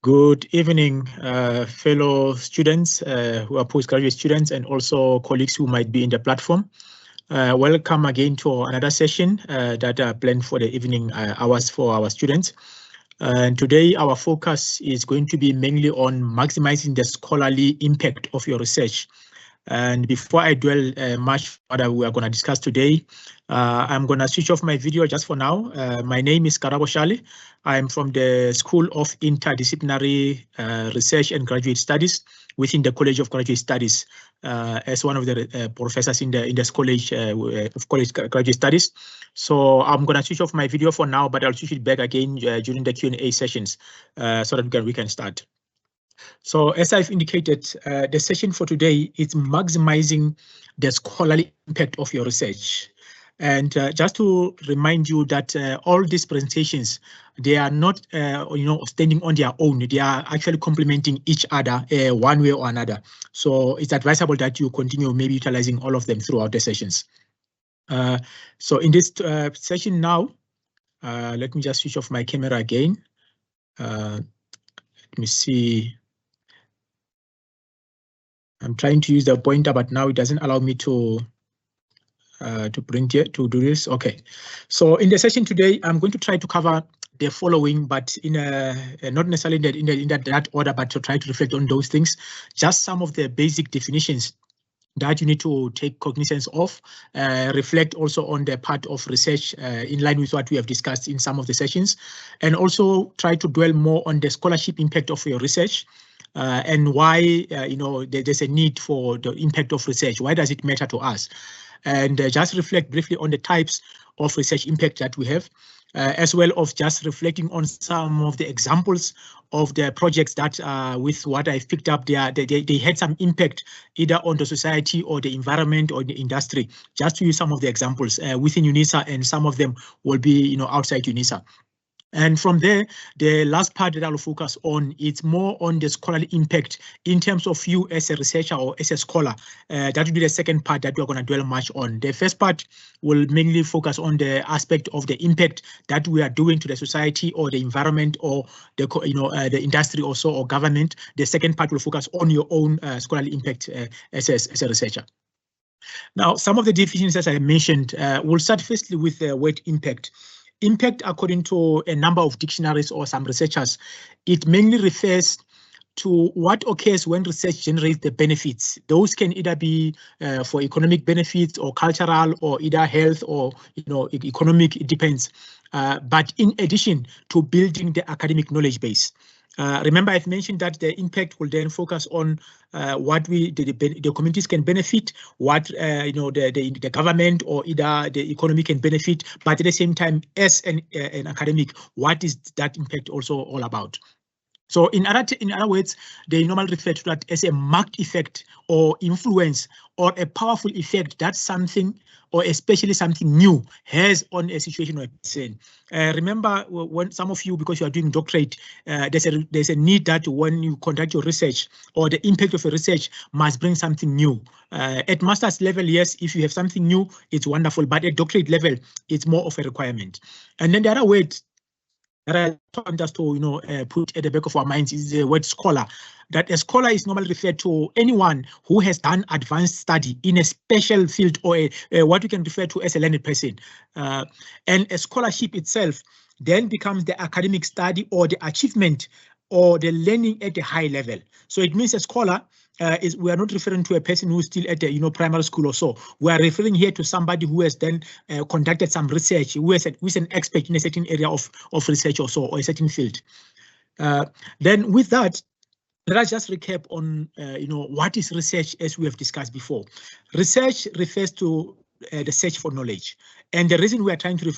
Good evening, fellow students who are postgraduate students and also colleagues who might be in the platform. Welcome again to another session that are planned for the evening hours for our students. And today our focus is going to be mainly on maximizing the scholarly impact of your research. And before I dwell much further, we are going to discuss today, I'm going to switch off my video just for now. My name is Karabo Shali. I'm from the School of Interdisciplinary Research and Graduate Studies within the College of Graduate Studies as one of the professors in this college of College Graduate Studies. So I'm going to switch off my video for now, but I'll switch it back again during the Q&A sessions so that we can start. So as I've indicated, the session for today is maximizing the scholarly impact of your research. And just to remind you that all these presentations, they are not, standing on their own. They are actually complementing each other one way or another. So it's advisable that you continue maybe utilizing all of them throughout the sessions. So in this session now, let me just switch off my camera again. Let me see. I'm trying to use the pointer, but now it doesn't allow me to print it, to do this. Okay. So in the session today, I'm going to try to cover the following, but in not necessarily in that order, but to try to reflect on those things. Just some of the basic definitions that you need to take cognizance of, reflect also on the part of research in line with what we have discussed in some of the sessions, and also try to dwell more on the scholarship impact of your research. And why there's a need for the impact of research. Why does it matter to us? And just reflect briefly on the types of research impact that we have, as well as just reflecting on some of the examples of the projects that, with what I've picked up, they had some impact either on the society or the environment or the industry. Just to use some of the examples within UNISA, and some of them will be outside UNISA. And from there, the last part that I'll focus on, it's more on the scholarly impact in terms of you as a researcher or as a scholar. That will be the second part that we're going to dwell much on. The first part will mainly focus on the aspect of the impact that we are doing to the society or the environment or the industry also or government. The second part will focus on your own scholarly impact as a researcher. Now, some of the definitions, as I mentioned, we'll start firstly with the word impact. Impact, according to a number of dictionaries or some researchers, it mainly refers to what occurs when research generates the benefits. Those can either be for economic benefits or cultural or either health or economic, it depends. But in addition to building the academic knowledge base. Remember, I've mentioned that the impact will then focus on what the communities can benefit, what the government or either the economy can benefit, but at the same time, as an academic, what is that impact also all about? So in other words, they normally refer to that as a marked effect or influence or a powerful effect that something or especially something new has on a situation or a person. Remember, when some of you, because you are doing doctorate, there's a need that when you conduct your research or the impact of your research must bring something new. At master's level, yes, if you have something new, it's wonderful, but at doctorate level, it's more of a requirement. And then the other word that I want us to put at the back of our minds is the word scholar. That a scholar is normally referred to anyone who has done advanced study in a special field or what we can refer to as a learned person. And a scholarship itself then becomes the academic study or the achievement or the learning at a high level. So it means a scholar we are not referring to a person who's still at the primary school or so. We are referring here to somebody who has then conducted some research, who is an expert in a certain area of research or so, or a certain field. Then with that, let us just recap on what is research as we have discussed before. Research refers to the search for knowledge. And the reason we are trying to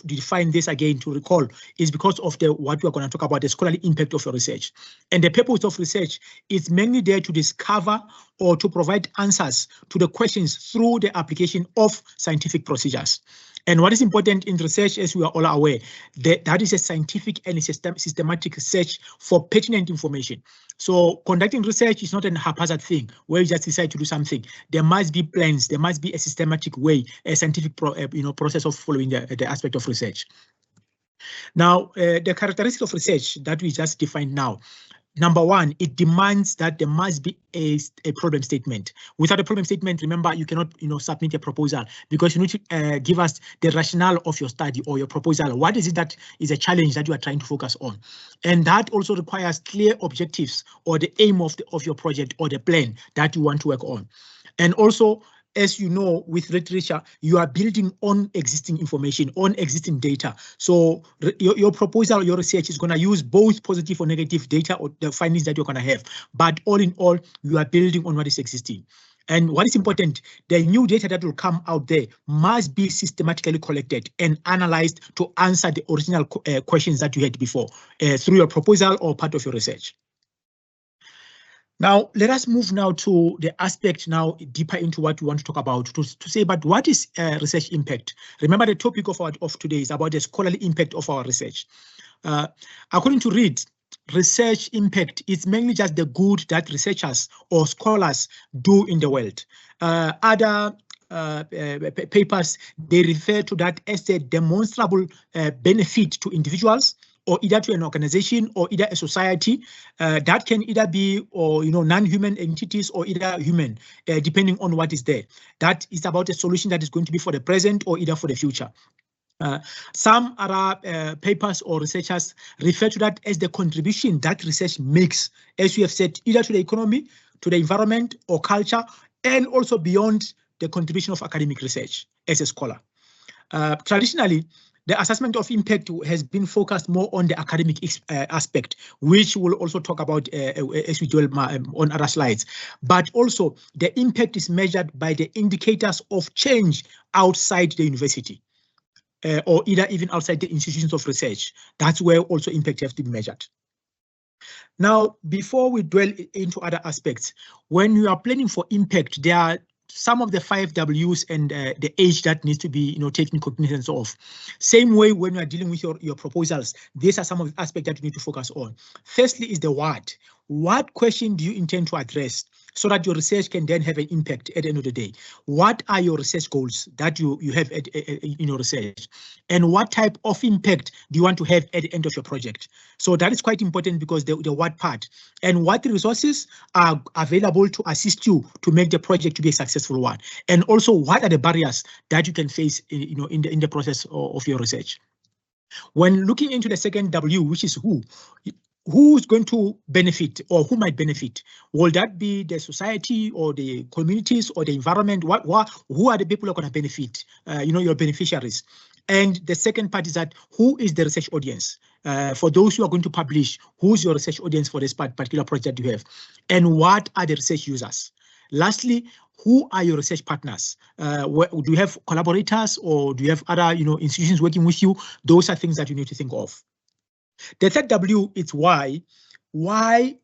define this again, to recall, is because of what we are going to talk about, the scholarly impact of your research. And the purpose of research is mainly there to discover or to provide answers to the questions through the application of scientific procedures. And what is important in research, as we are all aware, that is a scientific and systematic research for pertinent information. So conducting research is not a haphazard thing where you just decide to do something. There must be plans. There must be a systematic way, a scientific process of following the aspect of research. Now, the characteristics of research that we just defined now, number one, it demands that there must be a problem statement. Without a problem statement, remember, you cannot submit a proposal, because you need to give us the rationale of your study or your proposal. What is it that is a challenge that you are trying to focus on? And that also requires clear objectives or the aim of your project or the plan that you want to work on. And also, as you know, with literature, you are building on existing information, on existing data. So your proposal, your research is going to use both positive or negative data or the findings that you're going to have. But all in all, you are building on what is existing. And what is important, the new data that will come out there must be systematically collected and analyzed to answer the original questions that you had before through your proposal or part of your research. Now, let us move now to the aspect now deeper into what we want to talk about, to say, but what is research impact? Remember, the topic of today is about the scholarly impact of our research. According to Reed, research impact is mainly just the good that researchers or scholars do in the world. Other papers, they refer to that as a demonstrable benefit to individuals, or either to an organization or either a society. That can either be non-human entities or either human, depending on what is there. That is about a solution that is going to be for the present or either for the future. Some other papers or researchers refer to that as the contribution that research makes, as we have said, either to the economy, to the environment or culture, and also beyond the contribution of academic research as a scholar. Traditionally, the assessment of impact has been focused more on the academic aspect, which we'll also talk about as we dwell on other slides. But also, the impact is measured by the indicators of change outside the university, or either even outside the institutions of research. That's where also impact has to be measured. Now, before we dwell into other aspects, when you are planning for impact, there are some of the 5 W's and the H that needs to be taken cognizance of. Same way when you are dealing with your proposals, these are some of the aspects that you need to focus on. Firstly is the what. What question do you intend to address so that your research can then have an impact at the end of the day? What are your research goals that you have in your research? And what type of impact do you want to have at the end of your project? So that is quite important, because the what part and what resources are available to assist you to make the project to be a successful one. And also, what are the barriers that you can face in the process of your research? When looking into the second W, which is who's going to benefit or who might benefit? Will that be the society or the communities or the environment? Who are the people who are going to benefit? Your beneficiaries. And the second part is that who is the research audience? For those who are going to publish, who's your research audience for this particular project you have? And what are the research users? Lastly, who are your research partners? Do you have collaborators or do you have other institutions working with you? Those are things that you need to think of. The third W is why. Why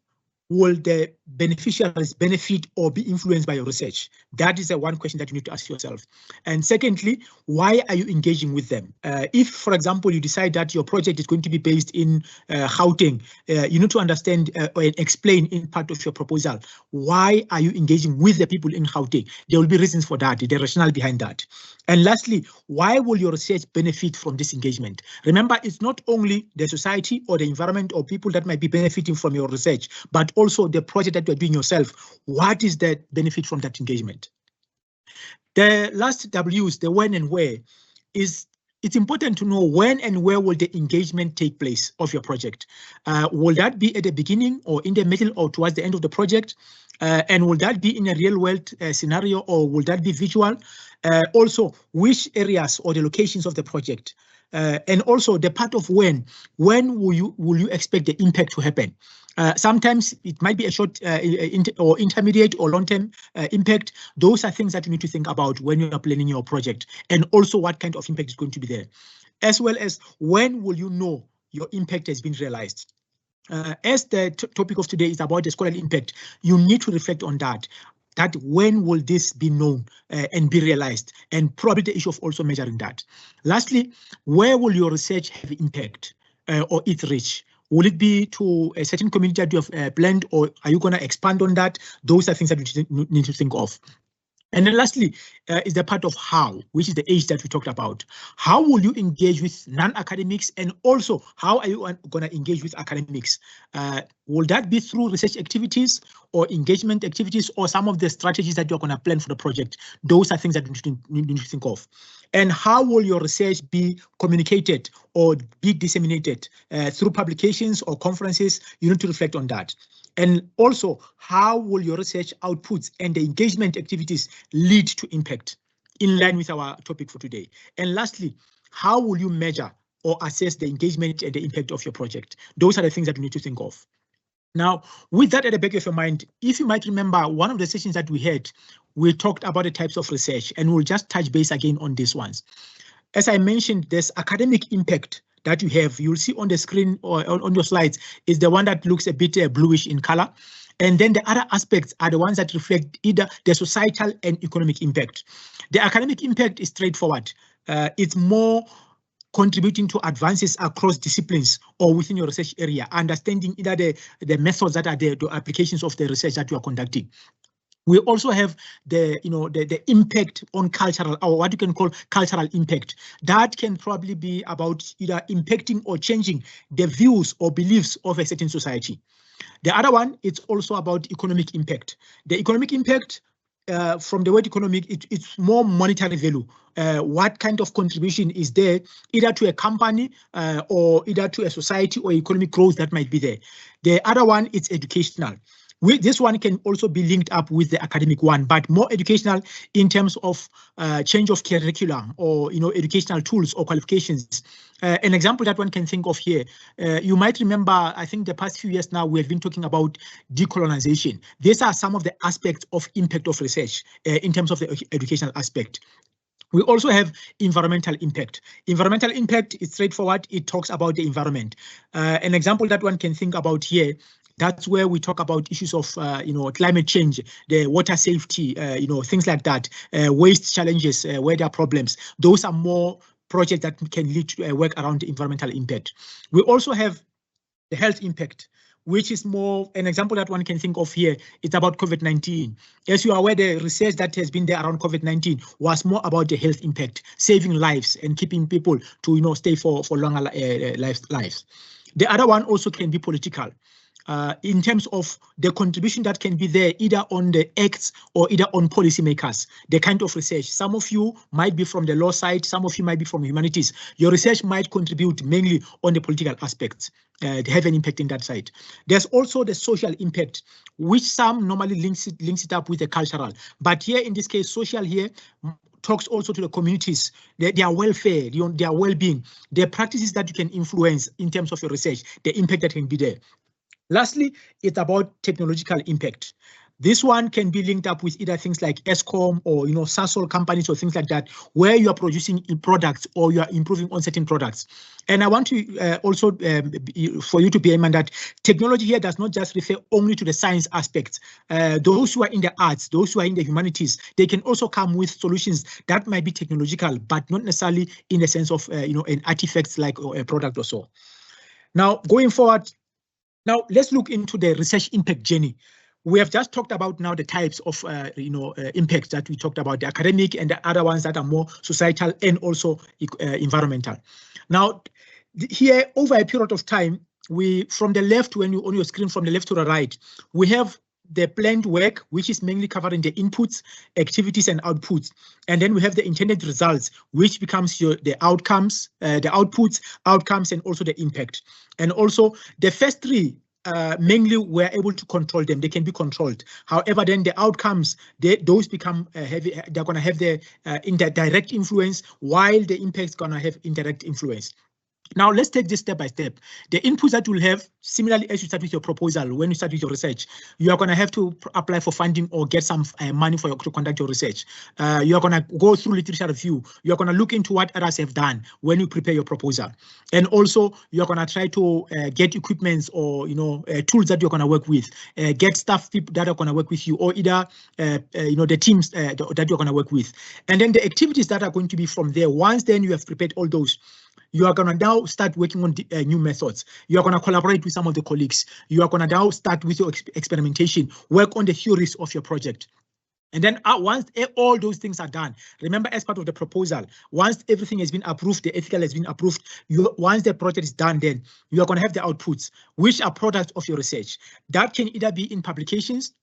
will the beneficiaries benefit or be influenced by your research? That is the one question that you need to ask yourself. And secondly, why are you engaging with them? If, for example, you decide that your project is going to be based in Gauteng, you need to understand or explain in part of your proposal, why are you engaging with the people in Gauteng? There will be reasons for that, the rationale behind that. And lastly, why will your research benefit from this engagement? Remember, it's not only the society or the environment or people that might be benefiting from your research, but also the project that you're doing yourself. What is the benefit from that engagement? The last W's, the when and where, it's important to know when and where will the engagement take place of your project. Will that be at the beginning or in the middle or towards the end of the project? And will that be in a real world scenario or will that be visual? Also, which areas or the locations of the project? And also the part of when will you expect the impact to happen? Sometimes it might be a short or intermediate or long-term impact. Those are things that you need to think about when you are planning your project, and also what kind of impact is going to be there, as well as when will you know your impact has been realized. As the topic of today is about the scholarly impact, you need to reflect on that when will this be known and be realized, and probably the issue of also measuring that. Lastly, where will your research have impact or its reach? Will it be to a certain community that you have planned, or are you going to expand on that? Those are things that you need to think of. And then lastly, is the part of how, which is the H that we talked about. How will you engage with non-academics, and also how are you going to engage with academics? Will that be through research activities or engagement activities, or some of the strategies that you're going to plan for the project? Those are things that you need to think of. And how will your research be communicated or be disseminated through publications or conferences? You need to reflect on that. And also, how will your research outputs and the engagement activities lead to impact in line with our topic for today? And lastly, how will you measure or assess the engagement and the impact of your project? Those are the things that you need to think of. Now, with that at the back of your mind, if you might remember, one of the sessions that we had, we talked about the types of research, and we'll just touch base again on these ones. As I mentioned, there's academic impact that you have. You'll see on the screen or on your slides is the one that looks a bit bluish in color. And then the other aspects are the ones that reflect either the societal and economic impact. The academic impact is straightforward. It's more contributing to advances across disciplines or within your research area, understanding either the methods that are there, the applications of the research that you are conducting. We also have the impact on cultural, or what you can call cultural impact. That can probably be about either impacting or changing the views or beliefs of a certain society. The other one, it's also about economic impact. The economic impact, from the word economic, it's more monetary value. What kind of contribution is there, either to a company or either to a society or economic growth that might be there. The other one, it's educational. This one can also be linked up with the academic one, but more educational in terms of change of curriculum or educational tools or qualifications. An example that one can think of here, you might remember, I think the past few years now, we have been talking about decolonization. These are some of the aspects of impact of research in terms of the educational aspect. We also have environmental impact. Environmental impact is straightforward. It talks about the environment. An example that one can think about here, that's where we talk about issues of, climate change, the water safety, things like that, waste challenges, where there are problems. Those are more projects that can lead to work around the environmental impact. We also have the health impact, which is more an example that one can think of here. It's about COVID-19. As you are aware, the research that has been there around COVID-19 was more about the health impact, saving lives and keeping people to stay for longer lives. The other one also can be political. In terms of the contribution that can be there either on the acts or either on policymakers, the kind of research. Some of you might be from the law side, some of you might be from humanities. Your research might contribute mainly on the political aspects, have an impact in that side. There's also the social impact, which some normally links it up with the cultural. But here in this case, social here talks also to the communities, their welfare, their well-being, the practices that you can influence in terms of your research, the impact that can be there. Lastly, it's about technological impact. This one can be linked up with either things like ESCOM or SASOL companies or things like that, where you are producing products or you are improving on certain products. And I want to also for you to bear in mind that technology here does not just refer only to the science aspects. Those who are in the arts, those who are in the humanities, they can also come with solutions that might be technological, but not necessarily in the sense of an artifact like a product or so. Now, going forward. Now, let's look into the research impact journey. We have just talked about now the types of impacts that we talked about, the academic and the other ones that are more societal and also environmental. Now, here over a period of time, from the left, when you on your screen from the left to the right, we have the planned work, which is mainly covering the inputs, activities, and outputs. And then we have the intended results, which becomes the outcomes, the outputs, outcomes, and also the impact. And also the first three, mainly we're able to control them. They can be controlled. However, then the outcomes, those become heavy. They're going to have the direct influence, while the impact's going to have indirect influence. Now, let's take this step by step. The inputs that you'll have, similarly as you start with your proposal, when you start with your research, you are going to have to apply for funding or get some money to conduct your research. You are going to go through literature review. You are going to look into what others have done when you prepare your proposal. And also, you are going to try to get equipments or tools that you're going to work with, get staff people that are going to work with you, or either the teams that you're going to work with. And then the activities that are going to be from there. Once then you have prepared all those, you are going to now start working on new methods. You are going to collaborate with some of the colleagues. You are going to now start with your experimentation, work on the theories of your project. And then once all those things are done, remember, as part of the proposal, once everything has been approved, the ethical has been approved, once the project is done, then you are going to have the outputs, which are products of your research. That can either be in publications,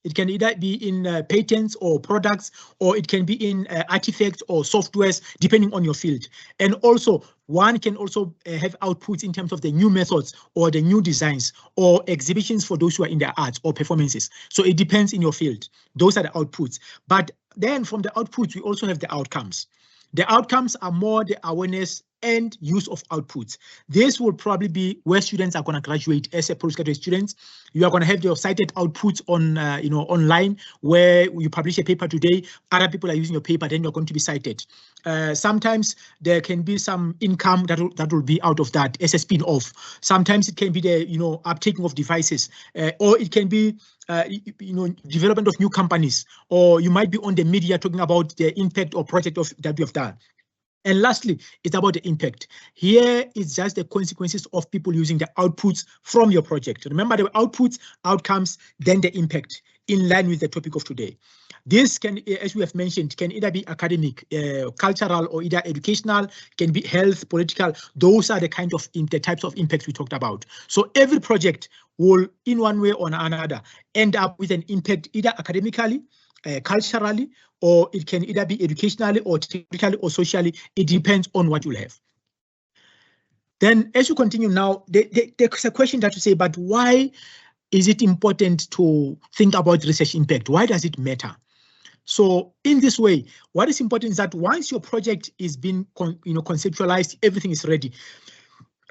it can either be in patents or products, or it can be in artifacts or softwares, depending on your field. And also, one can also have outputs in terms of the new methods or the new designs or exhibitions for those who are in the arts or performances. So it depends in your field. Those are the outputs. But then from the outputs, we also have the outcomes. The outcomes are more the awareness and use of outputs. This will probably be where students are going to graduate as a postgraduate students. You are going to have your cited outputs on, online, where you publish a paper today, other people are using your paper, then you're going to be cited. Sometimes there can be some income that will be out of that as a spin-off. Sometimes it can be the, uptaking of devices, or it can be development of new companies, or you might be on the media talking about the impact or project that you have done. And lastly, it's about the impact. Here is just the consequences of people using the outputs from your project. Remember, the outputs, outcomes, then the impact, in line with the topic of today. This can, as we have mentioned, can either be academic, cultural, or either educational, can be health, political. Those are the the types of impacts we talked about. So every project will, in one way or another, end up with an impact either academically, culturally, or it can either be educationally or technically or socially. It depends on what you'll have. Then as you continue now, there's a question that you say, but why is it important to think about research impact? Why does it matter? So in this way, what is important is that once your project is being conceptualized, everything is ready.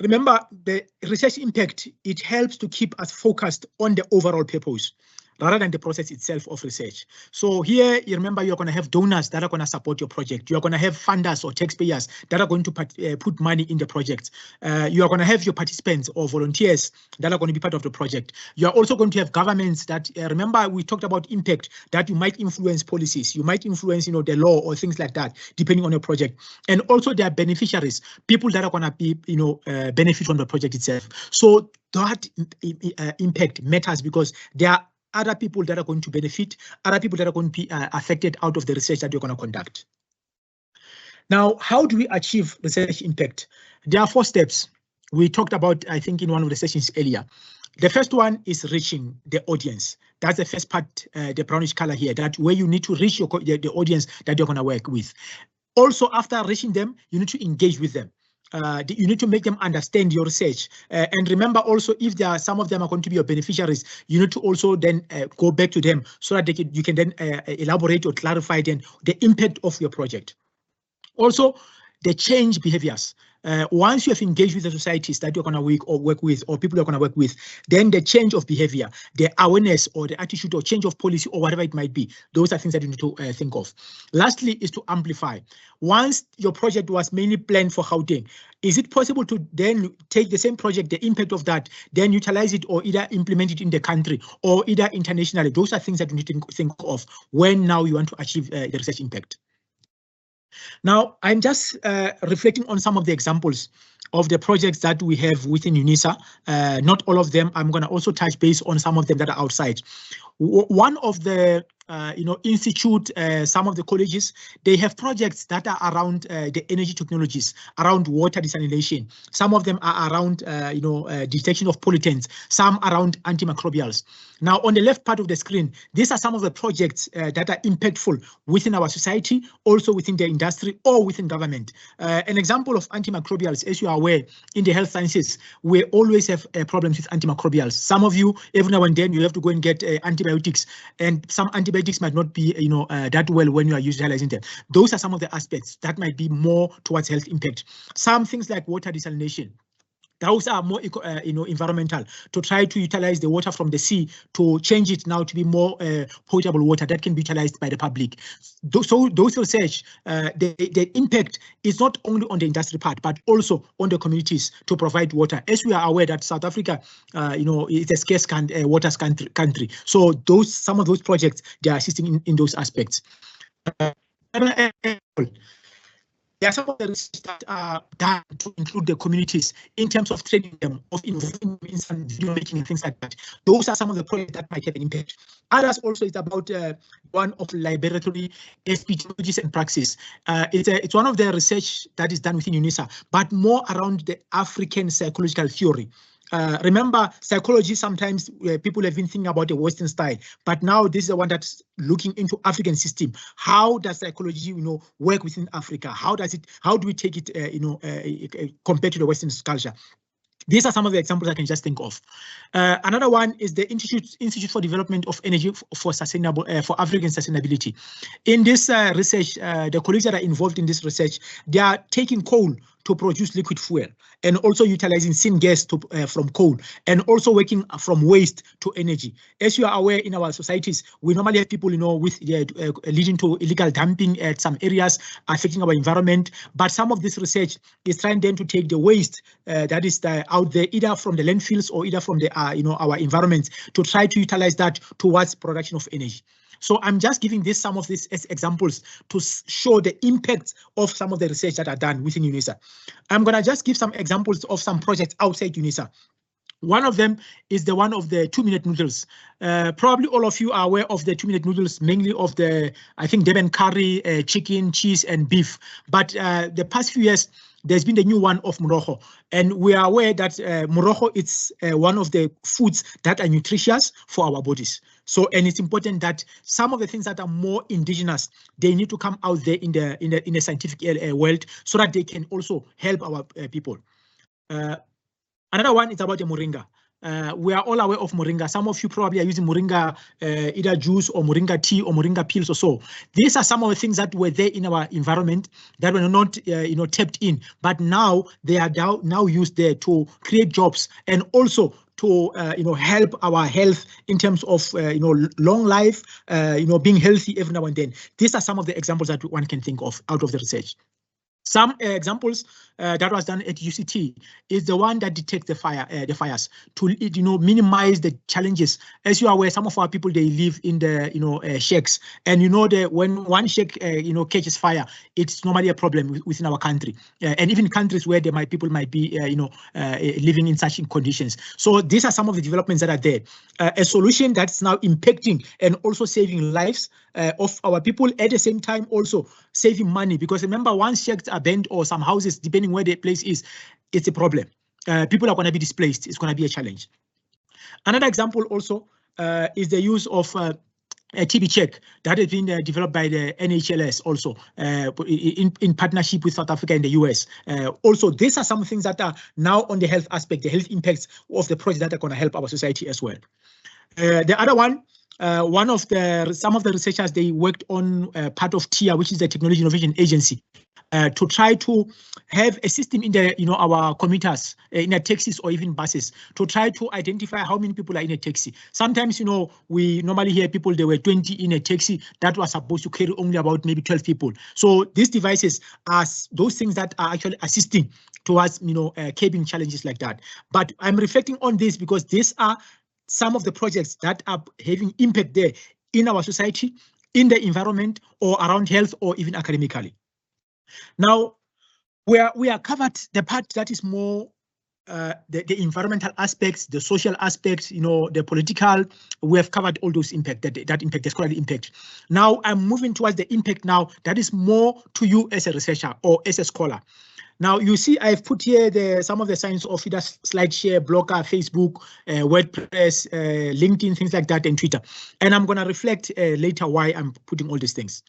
Remember, the research impact, it helps to keep us focused on the overall purpose rather than the process itself of research. So here, you remember, you're going to have donors that are going to support your project. You're going to have funders or taxpayers that are going to put money in the project. You are going to have your participants or volunteers that are going to be part of the project. You are also going to have governments that, remember, we talked about impact, that you might influence policies. You might influence, the law or things like that, depending on your project. And also there are beneficiaries, people that are going to be, benefit from the project itself. So that impact matters because there are other people that are going to benefit, other people that are going to be affected out of the research that you're going to conduct. Now, how do we achieve research impact? There are 4 steps. We talked about, I think, in one of the sessions earlier. The first one is reaching the audience. That's the first part, the brownish color here, that where you need to reach the audience that you're going to work with. Also, after reaching them, you need to engage with them. You need to make them understand your research. And remember also, if there are some of them are going to be your beneficiaries, you need to also then go back to them so that you can then elaborate or clarify then the impact of your project. Also, the change behaviors. Once you have engaged with the societies that you're going to work with, or people you're going to work with, then the change of behavior, the awareness or the attitude or change of policy or whatever it might be, those are things that you need to think of. Lastly is to amplify. Once your project was mainly planned for Gauteng, is it possible to then take the same project, the impact of that, then utilize it or either implement it in the country or either internationally? Those are things that you need to think of when now you want to achieve the research impact. Now, I'm just reflecting on some of the examples of the projects that we have within UNISA. Not all of them. I'm going to also touch base on some of them that are outside. One of the institute, some of the colleges, they have projects that are around the energy technologies, around water desalination. Some of them are around, detection of pollutants, some around antimicrobials. Now, on the left part of the screen, these are some of the projects that are impactful within our society, also within the industry or within government. An example of antimicrobials, as you are aware, in the health sciences, we always have problems with antimicrobials. Some of you, every now and then, you have to go and get antibiotics, and some antibiotics might not be, that well when you are utilizing them. Those are some of the aspects that might be more towards health impact. Some things like water desalination, those are more, environmental, to try to utilize the water from the sea to change it now to be more potable water that can be utilized by the public. So those research, the impact is not only on the industry part, but also on the communities to provide water. As we are aware that South Africa, is a scarce water country. So some of those projects, they are assisting in those aspects. there are some of the research that are done to include the communities in terms of training them, of involving them in some video making and things like that. Those are some of the projects that might have an impact. Others also is about one of laboratory epidemiologies and praxis. It's one of the research that is done within UNISA, but more around the African psychological theory. Remember, psychology, sometimes people have been thinking about a Western style, but now this is the one that's looking into African system. How does psychology, work within Africa? How do we take it, compared to the Western culture? These are some of the examples I can just think of. Another one is the Institute for Development of Energy for African Sustainability. In this research, the colleagues that are involved in this research, they are taking coal to produce liquid fuel, and also utilizing syngas from coal, and also working from waste to energy. As you are aware, in our societies, we normally have people, with leading to illegal dumping at some areas, affecting our environment. But some of this research is trying then to take the waste that is out there, either from the landfills or either from the our environments, to try to utilize that towards production of energy. So I'm just giving some of these as examples to show the impact of some of the research that are done within UNISA. I'm going to just give some examples of some projects outside UNISA. One of them is the one of the 2-minute noodles. Probably all of you are aware of the 2-minute noodles, mainly of the, I think, Devon curry, chicken, cheese, and beef. But the past few years, there's been the new one of morogo, and we are aware that morogo is one of the foods that are nutritious for our bodies. So, and it's important that some of the things that are more indigenous, they need to come out there in the scientific world, so that they can also help our people. Another one is about the moringa. We are all aware of moringa. Some of you probably are using moringa either juice or moringa tea or moringa pills or so. These are some of the things that were there in our environment that were not tapped in, but now they are now used there to create jobs and also to help our health in terms of long life, being healthy every now and then. These are some of the examples that one can think of out of the research. Some examples that was done at UCT is the one that detects the fires to minimize the challenges. As you are aware, some of our people, they live in the shacks, and when one shack catches fire, it's normally a problem within our country, and even countries where people might be living in such conditions. So these are some of the developments that are there. A solution that's now impacting and also saving lives of our people, at the same time also saving money, because remember, once shacks are burned or some houses, depending where the place is, it's a problem. People are going to be displaced. It's going to be a challenge. Another example also is the use of a TB check that has been developed by the NHLS also in partnership with South Africa and the US. Also, these are some things that are now on the health aspect, the health impacts of the project that are going to help our society as well. The other one, some of the researchers, they worked on part of TIA, which is the Technology Innovation Agency, to try to have a system in the our commuters, in the taxis or even buses, to try to identify how many people are in a taxi. Sometimes we normally hear people, there were 20 in a taxi that was supposed to carry only about maybe 12 people. So these devices are those things that are actually assisting towards cabin challenges like that. But I'm reflecting on this because these are some of the projects that are having impact there in our society, in the environment, or around health, or even academically. Now, we are covered the part that is more the environmental aspects, the social aspects, the political. We have covered all those impact, that impact, the scholarly impact. Now I'm moving towards the impact now that is more to you as a researcher or as a scholar. Now, you see, I've put here some of the signs of either SlideShare, Blogger, Facebook, WordPress, LinkedIn, things like that, and Twitter. And I'm going to reflect later why I'm putting all these things.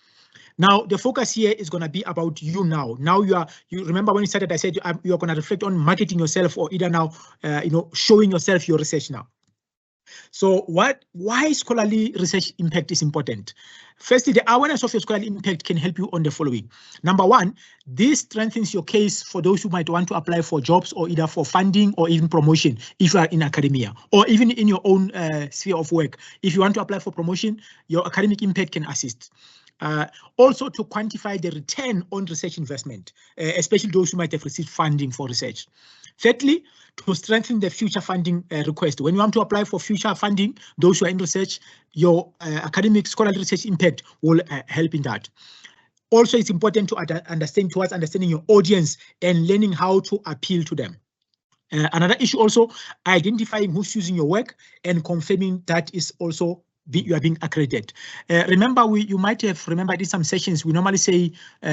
Now, the focus here is going to be about you now. Now you remember when we started, I said you are going to reflect on marketing yourself, or either now, showing yourself your research now. So why scholarly research impact is important? Firstly, the awareness of your scholarly impact can help you on the following. Number one, this strengthens your case for those who might want to apply for jobs, or either for funding or even promotion if you are in academia, or even in your own sphere of work. If you want to apply for promotion, your academic impact can assist. Also to quantify the return on research investment, especially those who might have received funding for research. Thirdly, to strengthen the future funding request. When you want to apply for future funding, those who are in research, your academic scholarly research impact will help in that. Also, it's important to understanding your audience and learning how to appeal to them. Another issue also, identifying who's using your work and confirming that is also you are being accredited. Remember, you might have remembered in some sessions, we normally say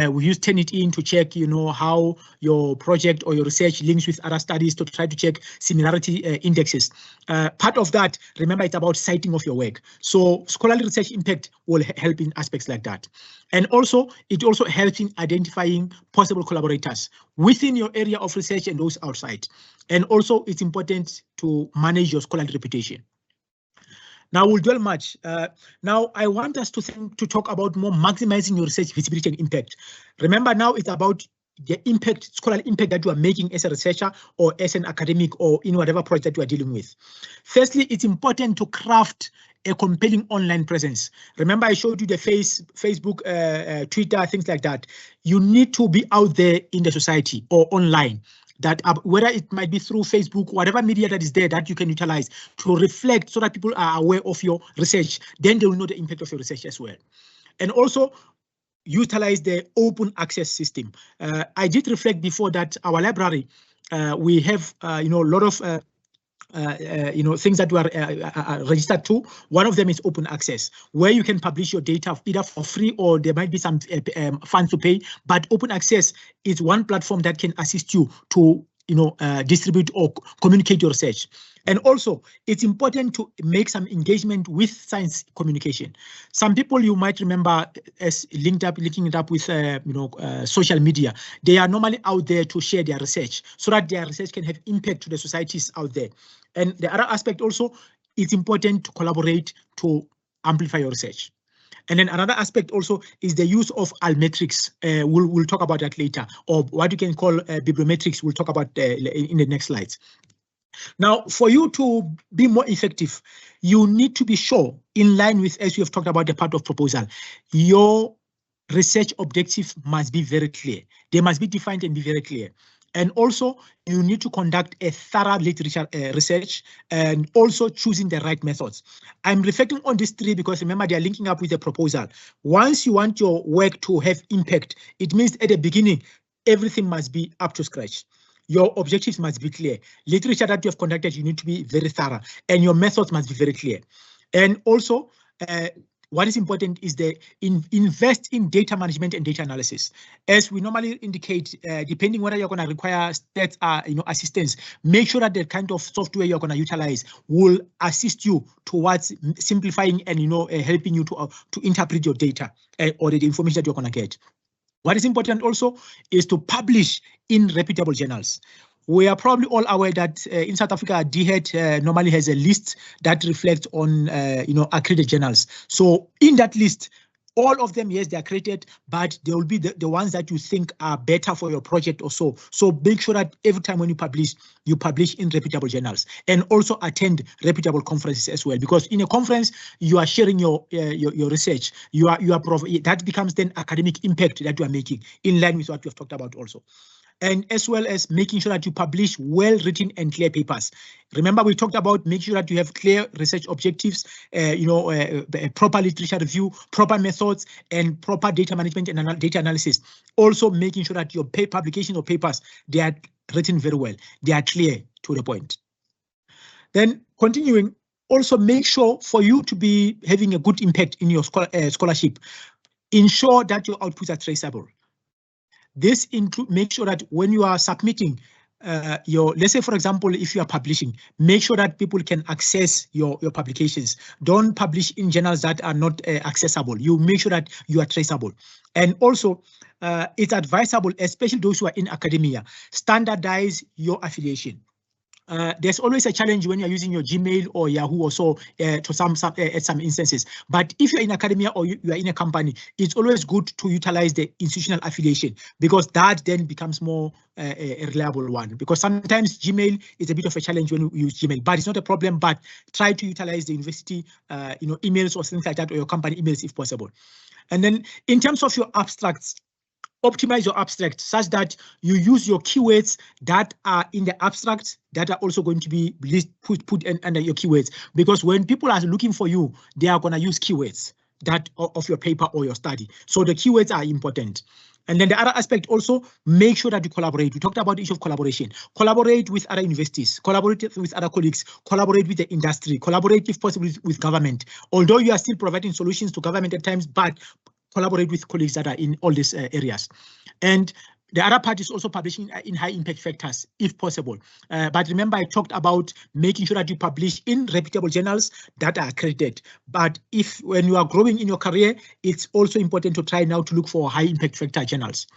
we use Turnitin to check, how your project or your research links with other studies to try to check similarity indexes. Part of that, remember, it's about citing of your work. So scholarly research impact will help in aspects like that. And also, it also helps in identifying possible collaborators within your area of research and those outside. And also, it's important to manage your scholarly reputation. Now we'll dwell much. Now I want us to talk about more maximizing your research visibility and impact. Remember, now it's about the impact, scholarly impact that you are making as a researcher or as an academic or in whatever project that you are dealing with. Firstly, it's important to craft a compelling online presence. Remember, I showed you the Facebook, Twitter, things like that. You need to be out there in the society or online. That whether it might be through Facebook, whatever media that is there that you can utilize to reflect so that people are aware of your research, then they will know the impact of your research as well. And also utilize the open access system. I did reflect before that our library, we have a lot of things that we are registered to. One of them is open access, where you can publish your data either for free or there might be some funds to pay. But open access is one platform that can assist you to distribute or communicate your research. And also, it's important to make some engagement with science communication. Some people you might remember as linking it up with social media. They are normally out there to share their research so that their research can have impact to the societies out there. And the other aspect also, it's important to collaborate to amplify your research. And then another aspect also is the use of almetrics. We'll talk about that later, or what you can call bibliometrics. We'll talk about in the next slides. Now, for you to be more effective, you need to be sure, in line with, as we have talked about, the part of proposal, your research objectives must be very clear. They must be defined and be very clear. And also, you need to conduct a thorough literature research and also choosing the right methods. I'm reflecting on these three because remember, they are linking up with the proposal. Once you want your work to have impact, it means at the beginning, everything must be up to scratch. Your objectives must be clear. Literature that you have conducted, you need to be very thorough, and your methods must be very clear. And also, what is important is invest in data management and data analysis. As we normally indicate, depending whether you're going to require stats assistance, make sure that the kind of software you're going to utilize will assist you towards simplifying and helping you to interpret your data or the information that you're going to get. What is important also is to publish in reputable journals. We are probably all aware that in South Africa, DHET normally has a list that reflects on accredited journals. So in that list, all of them, yes, they are accredited, but they will be the ones that you think are better for your project or so. So make sure that every time when you publish in reputable journals, and also attend reputable conferences as well. Because in a conference, you are sharing your research. That becomes then academic impact that you are making in line with what we have talked about also. And as well as making sure that you publish well-written and clear papers. Remember, we talked about making sure that you have clear research objectives, proper literature review, proper methods, and proper data management and data analysis. Also making sure that your publication or papers, they are written very well. They are clear to the point. Then continuing, also make sure for you to be having a good impact in your scholarship, ensure that your outputs are traceable. This make sure that when you are submitting let's say, for example, if you are publishing, make sure that people can access your publications. Don't publish in journals that are not accessible. You make sure that you are traceable. And also, it's advisable, especially those who are in academia, standardize your affiliation. There's always a challenge when you're using your Gmail or Yahoo or so to some instances. But if you're in academia or you are in a company, it's always good to utilize the institutional affiliation, because that then becomes more a reliable one. Because sometimes Gmail is a bit of a challenge when you use Gmail, but it's not a problem. But try to utilize the university emails or things like that, or your company emails if possible. And then in terms of your abstracts, optimize your abstract such that you use your keywords that are in the abstract that are also going to be put under your keywords, because when people are looking for you, they are going to use keywords that of your paper or your study. So the keywords are important. And then the other aspect also, make sure that you collaborate. We talked about the issue of collaboration. Collaborate with other universities, collaborate with other colleagues, collaborate with the industry, collaborate if possible with government. Although you are still providing solutions to government at times, but collaborate with colleagues that are in all these areas. And the other part is also publishing in high impact factors, if possible. But remember, I talked about making sure that you publish in reputable journals that are accredited. But when you are growing in your career, it's also important to try now to look for high impact factor journals.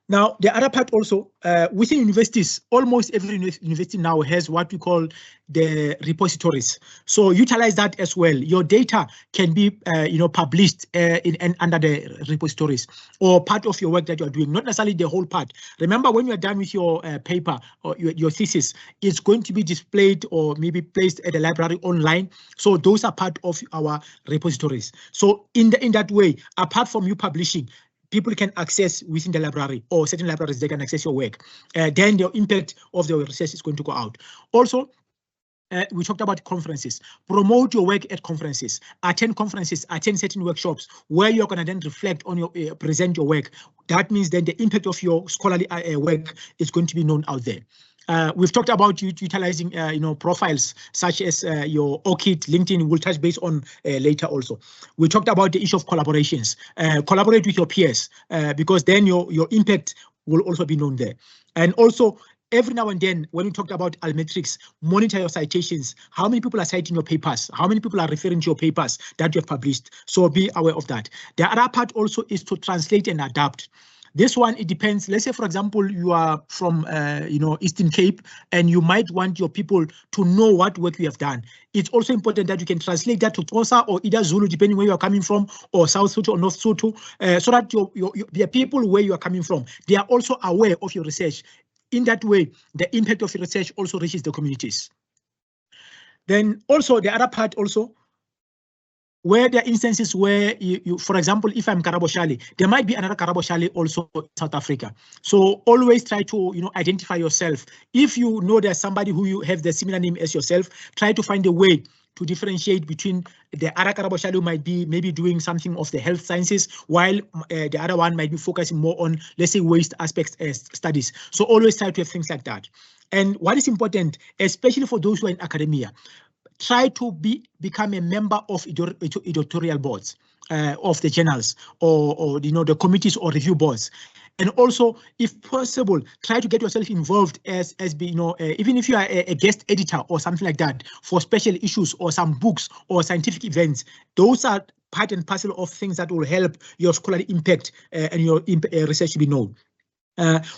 Now, the other part also, within universities, almost every university now has what we call the repositories. So utilize that as well. Your data can be, published under the repositories or part of your work that you're doing, not necessarily the whole part. Remember, when you're done with your paper or your thesis, it's going to be displayed or maybe placed at the library online. So those are part of our repositories. So in that way, apart from you publishing, people can access within the library, or certain libraries, they can access your work. Then the impact of the research is going to go out. Also, we talked about conferences. Promote your work at conferences. Attend conferences, attend certain workshops where you're going to then reflect on your, present your work. That means then the impact of your scholarly work is going to be known out there. We've talked about utilizing, profiles such as your ORCID, LinkedIn. We'll touch base on later also. We talked about the issue of collaborations. Collaborate with your peers because then your impact will also be known there. And also, every now and then, when we talked about Almetrics, monitor your citations. How many people are citing your papers? How many people are referring to your papers that you have published? So be aware of that. The other part also is to translate and adapt. This one, it depends. Let's say, for example, you are from, Eastern Cape, and you might want your people to know what work you have done. It's also important that you can translate that to Xhosa or either Zulu, depending where you are coming from, or South Sotho or North Sotho, so that the people where you are coming from, they are also aware of your research. In that way, the impact of your research also reaches the communities. Then also the other part also, where there are instances where you, for example, if I'm Karabo Shale, there might be another Karabo Shale also in South Africa. So always try to, identify yourself. If you know there's somebody who you have the similar name as yourself, try to find a way to differentiate between the other Karabo Shale who might be maybe doing something of the health sciences, while the other one might be focusing more on, let's say, waste aspects studies. So always try to have things like that. And what is important, especially for those who are in academia, try to become a member of editorial boards of the journals or the committees or review boards. And also, if possible, try to get yourself involved as even if you are a guest editor or something like that for special issues or some books or scientific events. Those are part and parcel of things that will help your scholarly impact and your research to be known.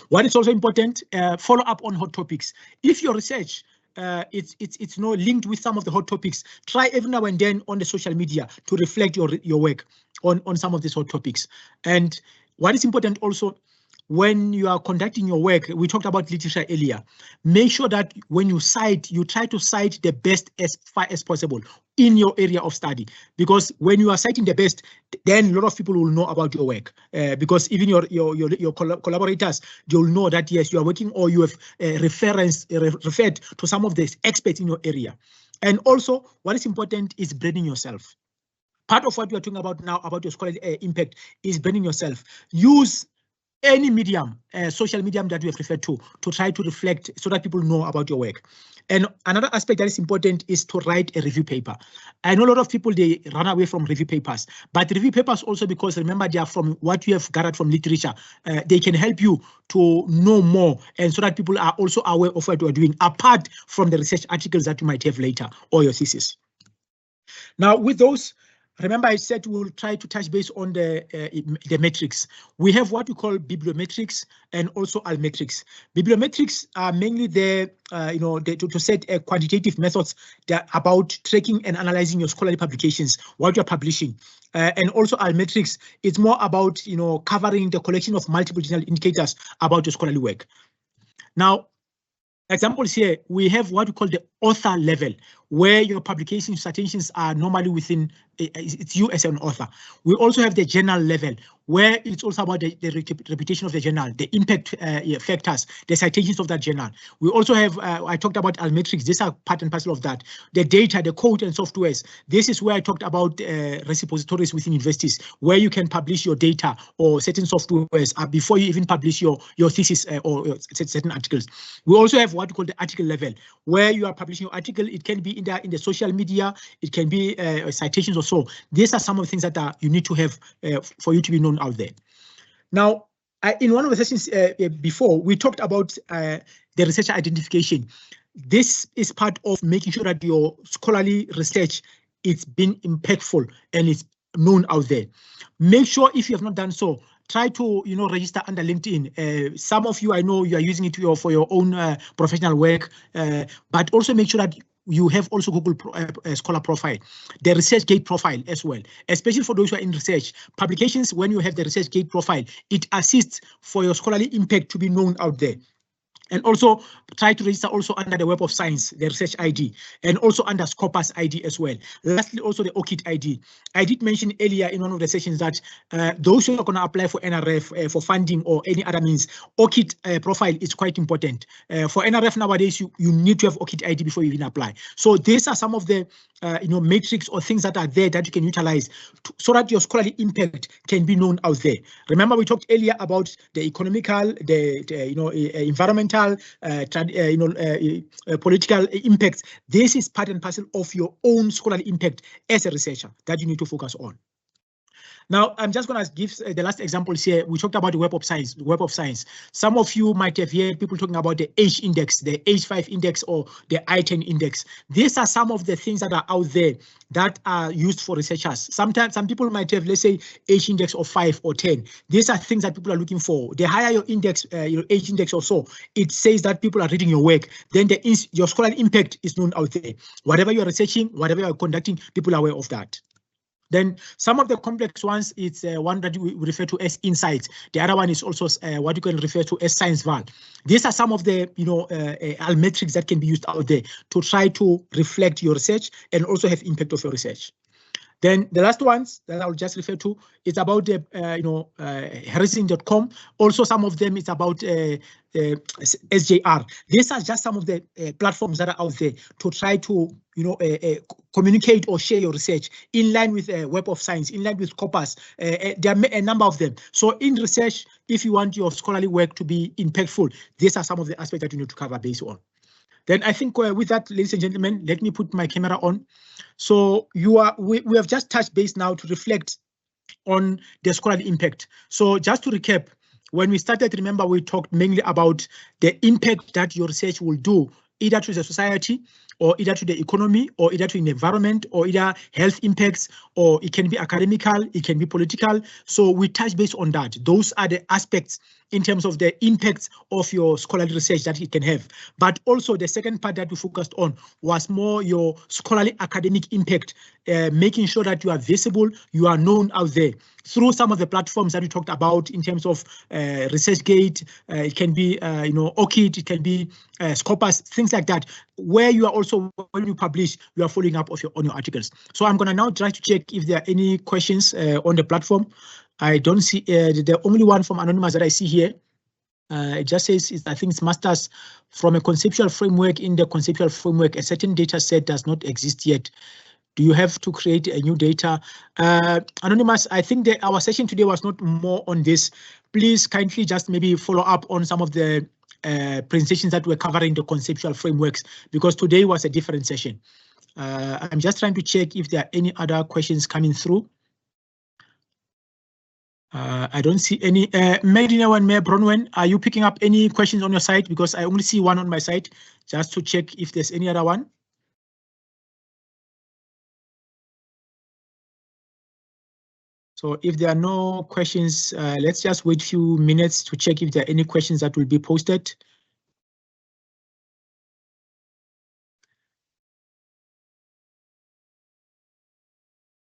What is also important, follow up on hot topics. If your research it's linked with some of the hot topics, try every now and then on the social media to reflect your work on some of these hot topics. And what is important also, when you are conducting your work, we talked about literature earlier, make sure that when you cite, you try to cite the best as far as possible in your area of study. Because when you are citing the best, then a lot of people will know about your work. Because even your collaborators, they'll know that, yes, you are working or you have referred to some of the experts in your area. And also, what is important is branding yourself. Part of what we are talking about now about your scholarly impact is branding yourself. Use any medium, social medium that we have referred to try to reflect so that people know about your work. And another aspect that is important is to write a review paper. I know a lot of people, they run away from review papers, but review papers also, because remember, they are from what you have gathered from literature. They can help you to know more, and so that people are also aware of what you are doing, apart from the research articles that you might have later or your thesis. Now, with those, remember, I said we'll try to touch base on the metrics. We have what we call bibliometrics and also almetrics. Bibliometrics are mainly there, to set quantitative methods that about tracking and analyzing your scholarly publications, what you're publishing. And also almetrics, it's more about, covering the collection of multiple journal indicators about your scholarly work. Now, examples here, we have what we call the author level. where your publication citations are normally within, it's you as an author. We also have the journal level, where it's also about the reputation of the journal, the impact factors, the citations of that journal. We also have, I talked about Almetrics, these are part and parcel of that. The data, the code and softwares. This is where I talked about repositories within universities, where you can publish your data or certain softwares before you even publish your thesis or certain articles. We also have what we call the article level, where you are publishing your article. It can be in the social media, it can be citations or so. These are some of the things that you need to have for you to be known out there. Now, in one of the sessions before, we talked about the researcher identification. This is part of making sure that your scholarly research is being impactful and it's known out there. Make sure, if you have not done so, try to register under LinkedIn. Some of you, I know you are using it for your own professional work, but also make sure that you have also Google Scholar profile, the ResearchGate profile as well, especially for those who are in research. Publications, when you have the ResearchGate profile, it assists for your scholarly impact to be known out there. And also try to register also under the Web of Science, the research ID, and also under Scopus ID as well. Lastly, also the ORCID ID. I did mention earlier in one of the sessions that those who are going to apply for NRF for funding or any other means, ORCID profile is quite important. For NRF nowadays, you need to have ORCID ID before you even apply. So these are some of the matrix or things that are there that you can utilize so that your scholarly impact can be known out there. Remember, we talked earlier about the economical, the environmental, political impacts. This is part and parcel of your own scholarly impact as a researcher that you need to focus on. Now, I'm just going to give the last examples here. We talked about the Web of Science. Some of you might have heard people talking about the H index, the H5 index, or the I10 index. These are some of the things that are out there that are used for researchers. Sometimes some people might have, let's say, H index of 5 or 10. These are things that people are looking for. The higher your index, your H index or so, it says that people are reading your work. Then your scholarly impact is known out there. Whatever you're researching, whatever you're conducting, people are aware of that. Then some of the complex ones, it's one that we refer to as insights. The other one is also what you can refer to as science val. These are some of the metrics that can be used out there to try to reflect your research and also have impact of your research. Then the last ones that I'll just refer to is about the Harrison.com. Also, some of them is about SJR. These are just some of the platforms that are out there to try to communicate or share your research in line with Web of Science, in line with Scopus. There are a number of them. So in research, if you want your scholarly work to be impactful, these are some of the aspects that you need to cover based on. Then I think with that, ladies and gentlemen, let me put my camera on. So we have just touched base now to reflect on the scholarly impact. So just to recap, when we started, remember we talked mainly about the impact that your research will do either to the society or either to the economy or either to the environment or either health impacts, or it can be academical, it can be political. So we touch base on that. Those are the aspects in terms of the impacts of your scholarly research that it can have. But also the second part that we focused on was more your scholarly academic impact, making sure that you are visible, you are known out there through some of the platforms that we talked about in terms of ResearchGate. It can be ORCID, it can be Scopus, things like that, where you are also, when you publish, you are following up on your articles. So I'm going to now try to check if there are any questions on the platform. I don't see the only one from Anonymous that I see here. It just says, I think it's masters from a conceptual framework. In the conceptual framework, a certain data set does not exist yet. Do you have to create a new data? Anonymous, I think that our session today was not more on this. Please kindly just maybe follow up on some of the presentations that were covering the conceptual frameworks, because today was a different session. I'm just trying to check if there are any other questions coming through. I don't see any. Medina and Mayor Bronwen, are you picking up any questions on your side? Because I only see one on my side, just to check if there's any other one. So if there are no questions, let's just wait a few minutes to check if there are any questions that will be posted.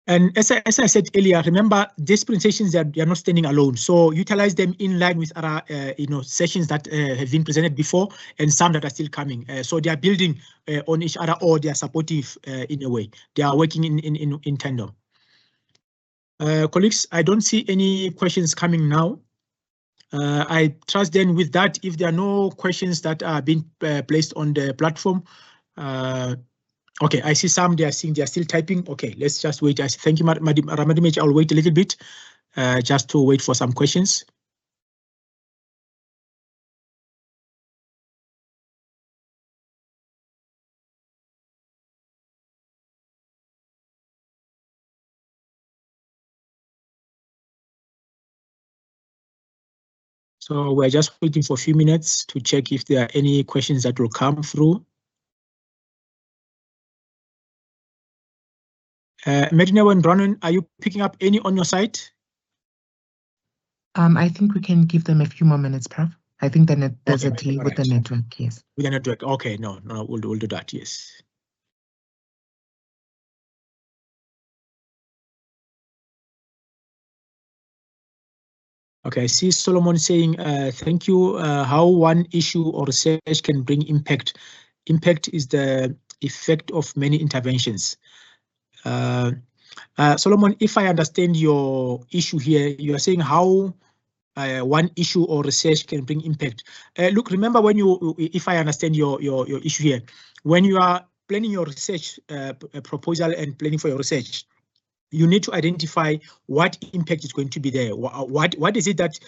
And as I said earlier, remember these presentations they are not standing alone. So utilize them in line with other sessions that have been presented before and some that are still coming. So they are building on each other, or they are supportive in a way. They are working in tandem. Colleagues, I don't see any questions coming now. I trust then with that, if there are no questions that are being placed on the platform, okay, I see some, they are still typing. Okay, let's just wait. Thank you, Ramadimej. I'll wait a little bit just to wait for some questions. So we're just waiting for a few minutes to check if there are any questions that will come through. Medina and Branwen, are you picking up any on your side? I think we can give them a few more minutes, Prof. I think there's a delay with the network, yes. With the network, okay, no, we'll do that, yes. Okay, I see Solomon saying, thank you. How one issue or research can bring impact. Impact is the effect of many interventions. Solomon, if I understand your issue here, you are saying how one issue or research can bring impact. Look, remember when if I understand your issue here, when you are planning your research proposal and planning for your research, you need to identify what impact is going to be there. What is it that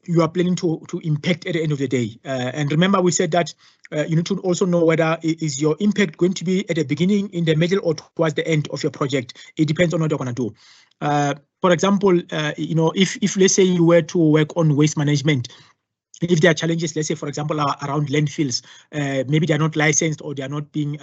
you are planning to impact at the end of the day? And remember, we said that you need to also know whether is your impact going to be at the beginning, in the middle, or towards the end of your project. It depends on what you're going to do. For example, if let's say you were to work on waste management, if there are challenges, let's say, for example, around landfills, maybe they're not licensed or they're not being,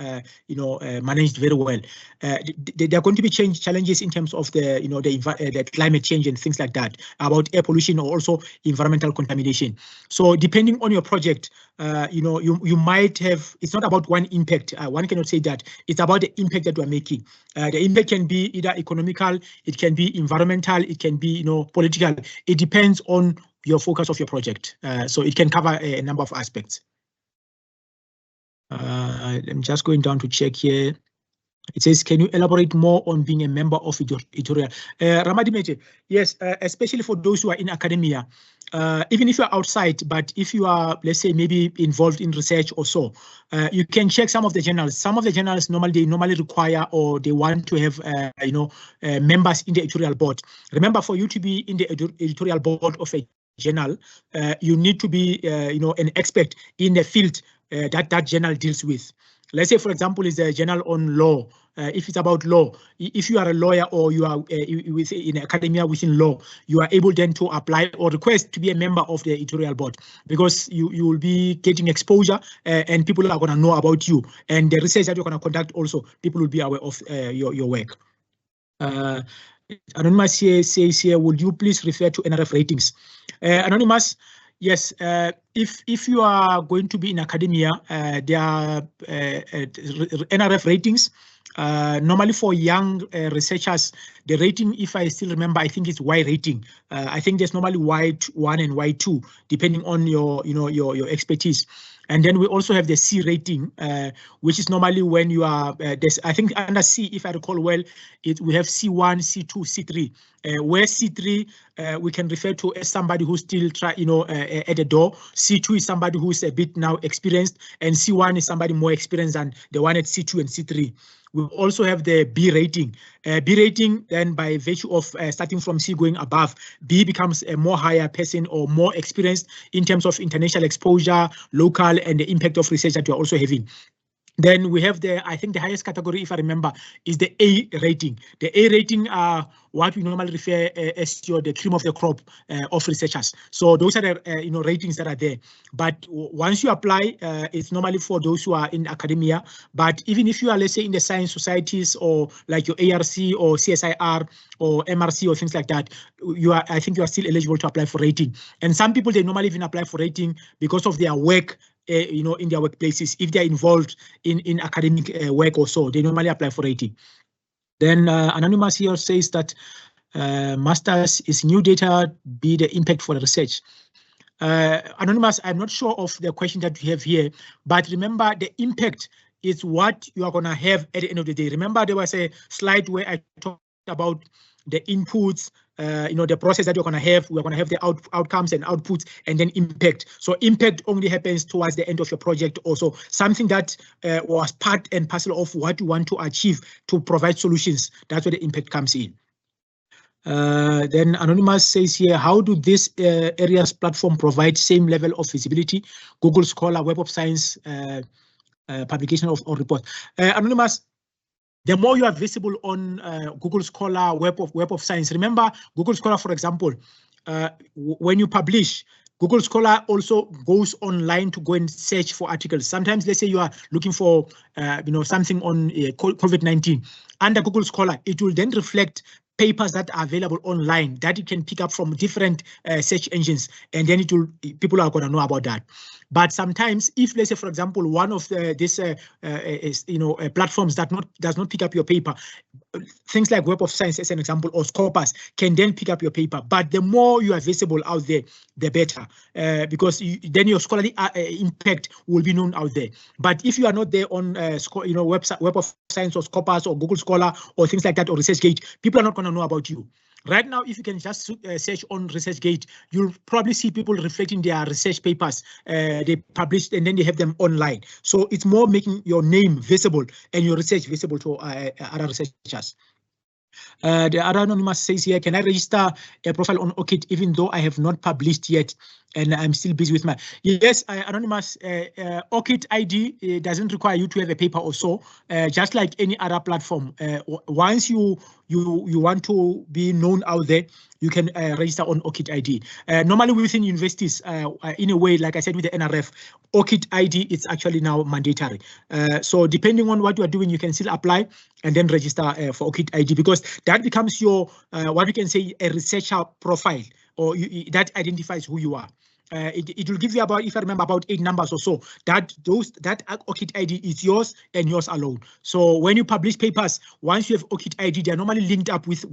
managed very well. There are going to be challenges in terms of the climate change and things like that, about air pollution or also environmental contamination. So depending on your project, you might have, it's not about one impact. One cannot say that. It's about the impact that you are making. The impact can be either economical, it can be environmental, it can be, political. It depends on your focus of your project. So it can cover a number of aspects. I'm just going down to check here. It says, can you elaborate more on being a member of editorial? Ramadi, yes, especially for those who are in academia, even if you're outside, but if you are, let's say, maybe involved in research or so, you can check some of the journals. Some of the journals normally require, or they want to have, members in the editorial board. Remember, for you to be in the editorial board of a journal, you need to be, an expert in the field that journal deals with. Let's say, for example, is a journal on law. If it's about law, if you are a lawyer or you are in academia within law, you are able then to apply or request to be a member of the editorial board, because you will be getting exposure and people are going to know about you, and the research that you're going to conduct also, people will be aware of your work. Anonymous here says here, would you please refer to NRF ratings? Anonymous, yes, if you are going to be in academia, there are NRF ratings. Normally for young researchers, the rating, if I still remember, I think it's Y rating. I think there's normally Y1 and Y2, depending on your expertise. And then we also have the C rating, which is normally when you are, I think under C, if I recall well, we have C1, C2, C3. Where C3 we can refer to as somebody who's still at the door. C2 is somebody who's a bit now experienced, and C1 is somebody more experienced than the one at C2 and C3. We also have the B rating. B rating, then by virtue of starting from C going above, B becomes a more higher person or more experienced in terms of international exposure, local, and the impact of research that you're also having. Then we have I think the highest category, if I remember, is the A rating. The A rating are what we normally refer as the cream of the crop of researchers. So those are the ratings that are there. But once you apply, it's normally for those who are in academia. But even if you are, let's say, in the science societies or like your ARC or CSIR or MRC or things like that, I think you are still eligible to apply for rating. And some people, they normally even apply for rating because of their work. In their workplaces, if they're involved in academic work or so, they normally apply for rating. Then Anonymous here says that masters is new data be the impact for the research. Anonymous, I'm not sure of the question that you have here, but remember the impact is what you are going to have at the end of the day. Remember there was a slide where I talked about the inputs, the process that you're going to have. We're going to have the outcomes and outputs and then impact. So impact only happens towards the end of your project. Also something that was part and parcel of what you want to achieve to provide solutions. That's where the impact comes in. Then Anonymous says here, how do this areas platform provide same level of visibility? Google Scholar, Web of Science, publication of report. Anonymous, the more you are visible on Google Scholar, Web of Science. Remember, Google Scholar, for example, when you publish, Google Scholar also goes online to go and search for articles. Sometimes, let's say you are looking for, something on COVID-19. Under Google Scholar, it will then reflect papers that are available online that you can pick up from different search engines, and then people are going to know about that. But sometimes, if let's say, for example, one of these platforms that does not pick up your paper, things like Web of Science as an example, or Scopus can then pick up your paper. But the more you are visible out there, the better, because then your scholarly impact will be known out there. But if you are not there on Web of Science or Scopus or Google Scholar or things like that, or ResearchGate, people are not going to know about you. Right now, if you can just search on ResearchGate, you'll probably see people reflecting their research papers they published, and then they have them online. So it's more making your name visible and your research visible to other researchers. The other Anonymous says here, can I register a profile on ORCID even though I have not published yet and I'm still busy with my... Yes, Anonymous, ORCID ID doesn't require you to have a paper or so, just like any other platform. Once you want to be known out there, you can register on ORCID ID. Normally within universities, in a way, like I said with the NRF, ORCID ID is actually now mandatory. So depending on what you are doing, you can still apply and then register for ORCID ID, because that becomes your, what we can say, a researcher profile, or that identifies who you are. It will give you about, if I remember, about 8 numbers or so. That ORCID ID is yours and yours alone. So when you publish papers, once you have ORCID ID, they are normally linked up with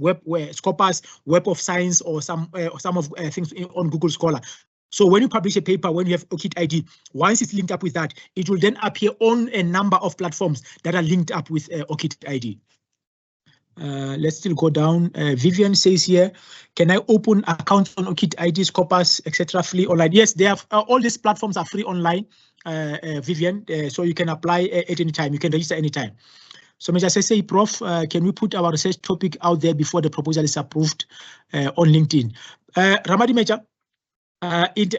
Scopus, Web of Science, or some of things on Google Scholar. So when you publish a paper, when you have ORCID ID, once it's linked up with that, it will then appear on a number of platforms that are linked up with ORCID ID. Let's still go down. Vivian says here, can I open accounts on ORCID ID, Scopus, etc. free online? Yes, they have all these platforms are free online, Vivian. So you can apply at any time. You can register anytime. So Major say, Prof, can we put our research topic out there before the proposal is approved on LinkedIn? Ramadi Major,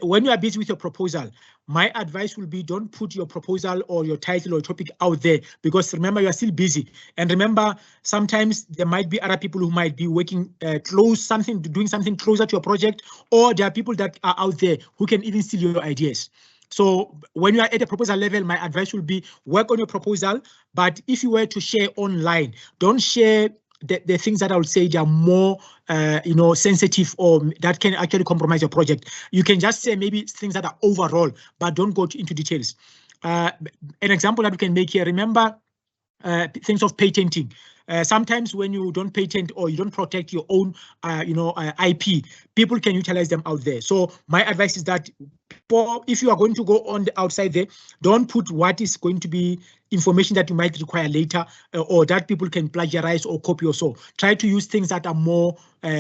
when you are busy with your proposal, my advice will be don't put your proposal or your title or topic out there, because remember, you are still busy. And remember, sometimes there might be other people who might be working doing something closer to your project, or there are people that are out there who can even steal your ideas. So when you are at a proposal level, my advice will be work on your proposal. But if you were to share online, don't share the things that I would say they are more, sensitive, or that can actually compromise your project. You can just say maybe things that are overall, but don't go into details. An example that we can make here, remember things of patenting. Sometimes when you don't patent or you don't protect your own, IP, people can utilize them out there. So my advice is that if you are going to go on the outside there, don't put what is going to be information that you might require later, or that people can plagiarize or copy or so. Try to use things that are more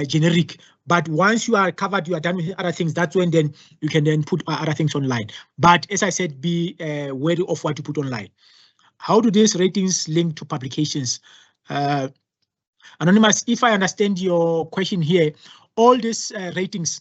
generic. But once you are covered, you are done with other things, that's when then you can then put other things online. But as I said, be wary of what you put online. How do these ratings link to publications? Anonymous, if I understand your question here, all these ratings,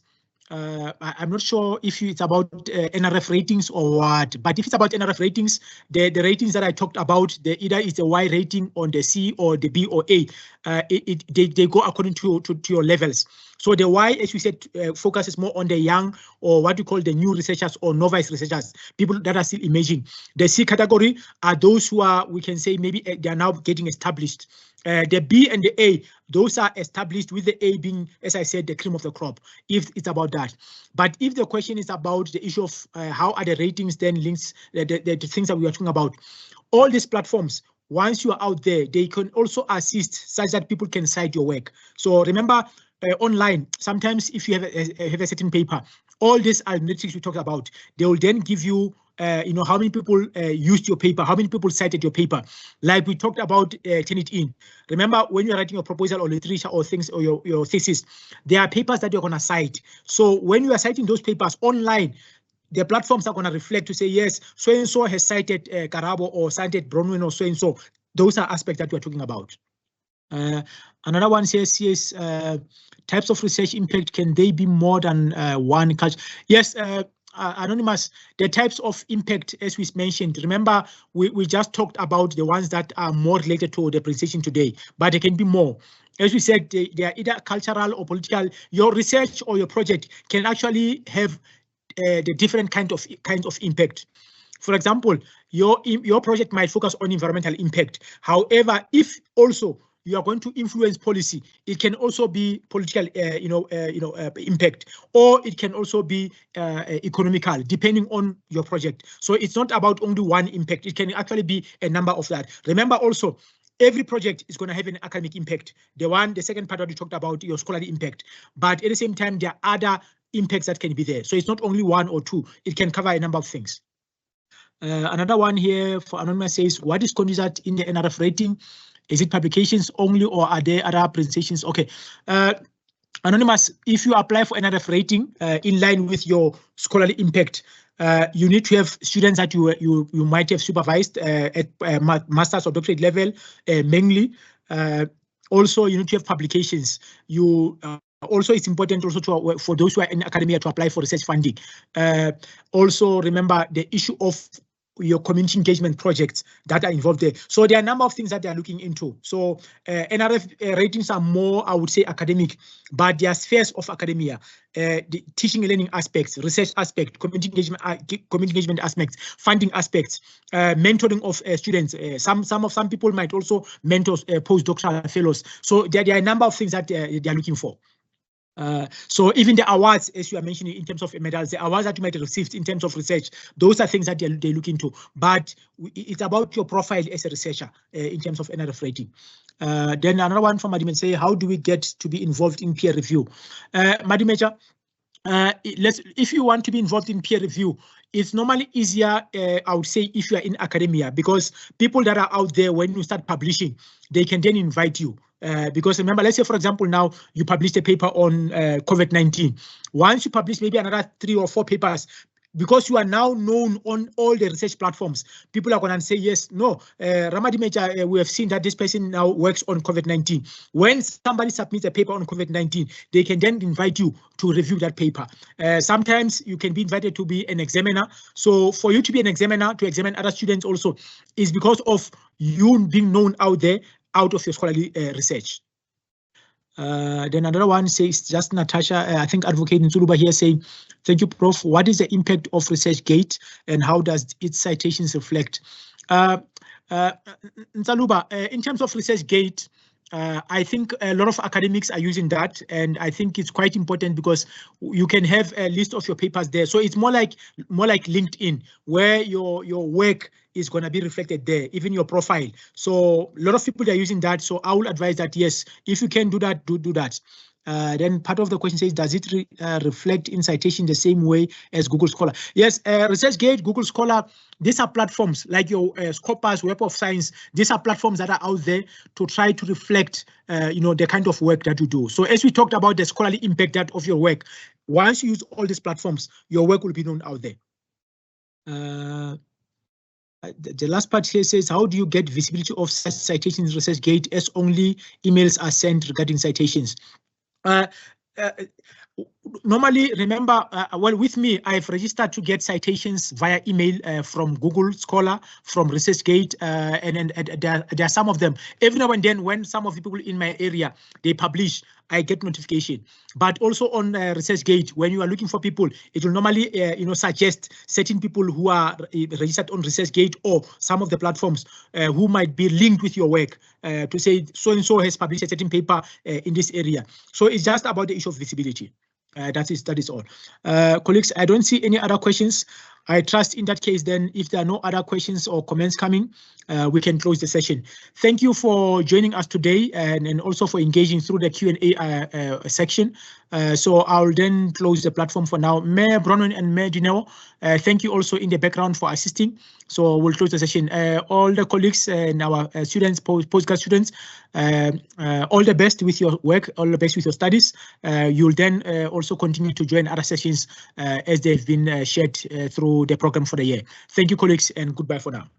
I'm not sure if it's about NRF ratings or what, but if it's about NRF ratings, the ratings that I talked about, either it's a Y rating on the C or the B or A, they go according to your levels. So the Y, as we said, focuses more on the young, or what you call the new researchers or novice researchers, people that are still emerging. The C category are those who are, we can say, maybe they are now getting established. The B and the A, those are established, with the A being, as I said, the cream of the crop, if it's about that. But if the question is about the issue of how are the ratings then links, the things that we are talking about, all these platforms, once you are out there, they can also assist such that people can cite your work. So remember, online, sometimes if you have a certain paper, all these analytics we talked about, they will then give you, how many people used your paper, how many people cited your paper. Like we talked about Turnitin. Remember, when you're writing your proposal or literature or things or your thesis, there are papers that you're going to cite. So when you are citing those papers online, the platforms are going to reflect to say, yes, so-and-so has cited Karabo or cited Bronwyn or so-and-so. Those are aspects that we're talking about. Another one says, yes, types of research impact, can they be more than one culture? Yes, Anonymous, the types of impact, as we mentioned, remember, we just talked about the ones that are more related to the presentation today, but there can be more. As we said, they are either cultural or political. Your research or your project can actually have the different kinds of impact. For example, your project might focus on environmental impact. However, if also you are going to influence policy, it can also be political, impact, or it can also be economical, depending on your project. So it's not about only one impact. It can actually be a number of that. Remember also, every project is going to have an academic impact. The second part that we talked about, your scholarly impact. But at the same time, there are other impacts that can be there. So it's not only one or two. It can cover a number of things. Another one here for Anonymous says, what is considered in the NRF rating? Is it publications only, or are there other presentations? Okay. Anonymous, if you apply for NRF rating in line with your scholarly impact, you need to have students that you might have supervised at master's or doctorate level, mainly. Also, you need to have publications. Also, it's important also for those who are in academia to apply for research funding. Also, remember the issue of your community engagement projects that are involved there. So there are a number of things that they are looking into. So NRF ratings are more, I would say, academic, but there are spheres of academia, the teaching and learning aspects, research aspect, community engagement aspects, funding aspects, mentoring of students. Some people might also mentor postdoctoral fellows. So there are a number of things that they are looking for. So even the awards, as you are mentioning, in terms of medals, the awards that you might have received in terms of research, those are things that they look into. But it's about your profile as a researcher in terms of NRF rating. Then another one from Madimen say, how do we get to be involved in peer review? Madimeja, if you want to be involved in peer review, it's normally easier, I would say, if you are in academia, because people that are out there, when you start publishing, they can then invite you. Because remember, let's say, for example, now you published a paper on COVID-19. Once you publish maybe another 3 or 4 papers, because you are now known on all the research platforms, people are going to say, yes, no, Ramadimeja, we have seen that this person now works on COVID-19. When somebody submits a paper on COVID-19, they can then invite you to review that paper. Sometimes you can be invited to be an examiner. So for you to be an examiner, to examine other students also, is because of you being known out there, out of your scholarly research. Then another one says, just Natasha, I think Advocate Nsuluba here saying, thank you, Prof. What is the impact of ResearchGate and how does its citations reflect? Nsaluba, in terms of ResearchGate, I think a lot of academics are using that, and I think it's quite important because you can have a list of your papers there. So it's more like LinkedIn, where your work is going to be reflected there, even your profile. So a lot of people are using that. So I will advise that, yes, if you can do that, do that. Then part of the question says, does it reflect in citation the same way as Google Scholar? Yes, ResearchGate, Google Scholar, these are platforms like your Scopus, Web of Science. These are platforms that are out there to try to reflect, the kind of work that you do. So as we talked about the scholarly impact of your work, once you use all these platforms, your work will be known out there. The last part here says, how do you get visibility of citations in ResearchGate as only emails are sent regarding citations? Normally, remember, well, with me, I've registered to get citations via email from Google Scholar, from ResearchGate, and there are some of them. Every now and then, when some of the people in my area, they publish, I get notification. But also on ResearchGate, when you are looking for people, it will normally, suggest certain people who are registered on ResearchGate or some of the platforms who might be linked with your work to say so-and-so has published a certain paper in this area. So it's just about the issue of visibility. That is all. Colleagues, I don't see any other questions. I trust in that case, then, if there are no other questions or comments coming, we can close the session. Thank you for joining us today and also for engaging through the Q&A section. So I'll then close the platform for now. Mayor Bronwyn and Mayor Dineo, thank you also in the background for assisting. So we'll close the session. All the colleagues and our students, postgrad students, all the best with your work, all the best with your studies. You'll then also continue to join other sessions as they've been shared through the program for the year. Thank you, colleagues, and goodbye for now.